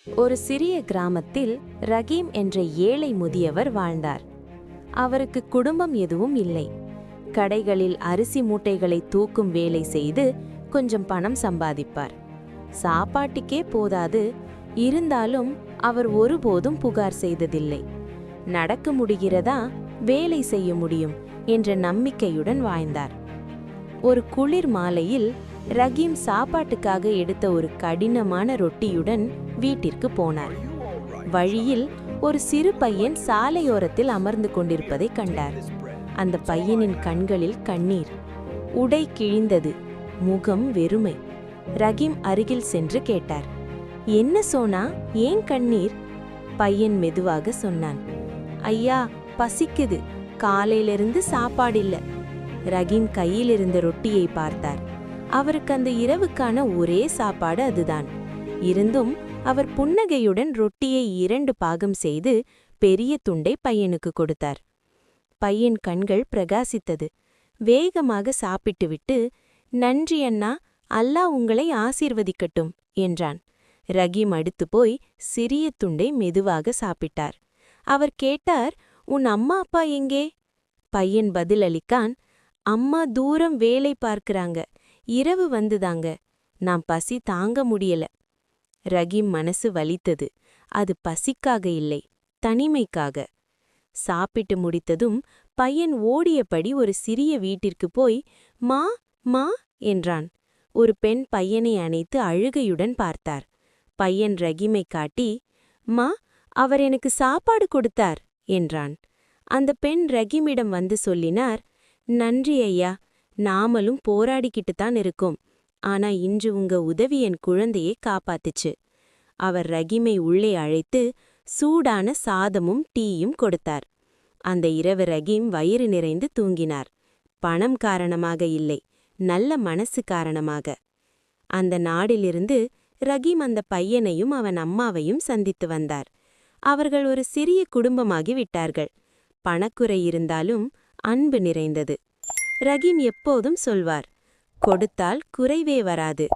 ஒரு சிறிய கிராமத்தில் ரகீம் என்ற ஏழை முதியவர் வாழ்ந்தார். அவருக்கு குடும்பம் எதுவும் இல்லை. கடைகளில் அரிசி மூட்டைகளை தூக்கும் வேலை செய்து கொஞ்சம் பணம் சம்பாதிப்பார். சாப்பாட்டுக்கே போதாது. இருந்தாலும் அவர் ஒருபோதும் புகார் செய்ததில்லை. நடக்க முடிகிறதா, வேலை செய்ய முடியும் என்ற நம்பிக்கையுடன் வாழ்ந்தார். ஒரு குளிர் மாலையில் ரகீம் சாப்பாட்டுக்காக எடுத்த ஒரு கடினமான ரொட்டியுடன் வீட்டிற்கு போனார். வழியில் ஒரு சிறு பையன் சாலையோரத்தில் அமர்ந்து கொண்டிருப்பதை கண்டார். அந்த பையனின் கண்களில் கண்ணீர், உடை கிழிந்தது, முகம் வெறுமை. ரகீம் அருகில் சென்று கேட்டார், என்ன சோனா, ஏன் கண்ணீர்? பையன் மெதுவாக சொன்னான், ஐயா, பசிக்குது, காலையிலிருந்து சாப்பாடில்ல. ரகீம் கையில் இருந்த ரொட்டியை பார்த்தார். அவருக்கு அந்த இரவுக்கான ஒரே சாப்பாடு அதுதான். இருந்தும் அவர் புன்னகையுடன் ரொட்டியை 2 பாகம் செய்து பெரிய துண்டை பையனுக்கு கொடுத்தார். பையன் கண்கள் பிரகாசித்தது. வேகமாக சாப்பிட்டுவிட்டு, நன்றி அண்ணா, அல்லாஹ் உங்களை ஆசீர்வதிக்கட்டும் என்றான். ரகீம் அடுத்து போய் சிறிய துண்டை மெதுவாக சாப்பிட்டார். அவர் கேட்டார், உன் அம்மா அப்பா எங்கே? பையன் பதிலளிக்கான், அம்மா தூரம் வேலை பார்க்கறாங்க, இரவு வந்துதாங்க, நான் பசி தாங்க முடியல. ரகீம் மனசு வலித்தது. அது பசிக்காக இல்லை, தனிமைக்காக. சாப்பிட்டு முடித்ததும் பையன் ஓடியபடி ஒரு சிறிய வீட்டிற்கு போய் மா மா என்றான். ஒரு பெண் பையனை அணைத்து அழுகையுடன் பார்த்தார். பையன் ரகீமை காட்டி, மா, அவர் எனக்கு சாப்பாடு கொடுத்தார் என்றான். அந்த பெண் ரகீமிடம் வந்து சொல்லினார், நன்றி ஐயா, நாமளும் போராடிக்கிட்டுத்தான் இருக்கோம். ஆனா இன்று உங்க உதவி என் குழந்தையை காப்பாத்துச்சு. அவர் ரகீமை உள்ளே அழைத்து சூடான சாதமும் டீயும் கொடுத்தார். அந்த இரவு ரகீம் வயிறு நிறைந்து தூங்கினார். பணம் காரணமாக இல்லை, நல்ல மனசு காரணமாக. அந்த நாடிலிருந்து ரகீம் அந்த பையனையும் அவன் அம்மாவையும் சந்தித்து வந்தார். அவர்கள் ஒரு சிறிய குடும்பமாகி விட்டார்கள். பணக்குறை இருந்தாலும் அன்பு நிறைந்தது. ரகீம் எப்போதும் சொல்வார், கொடுத்தால் குறைவே வராது.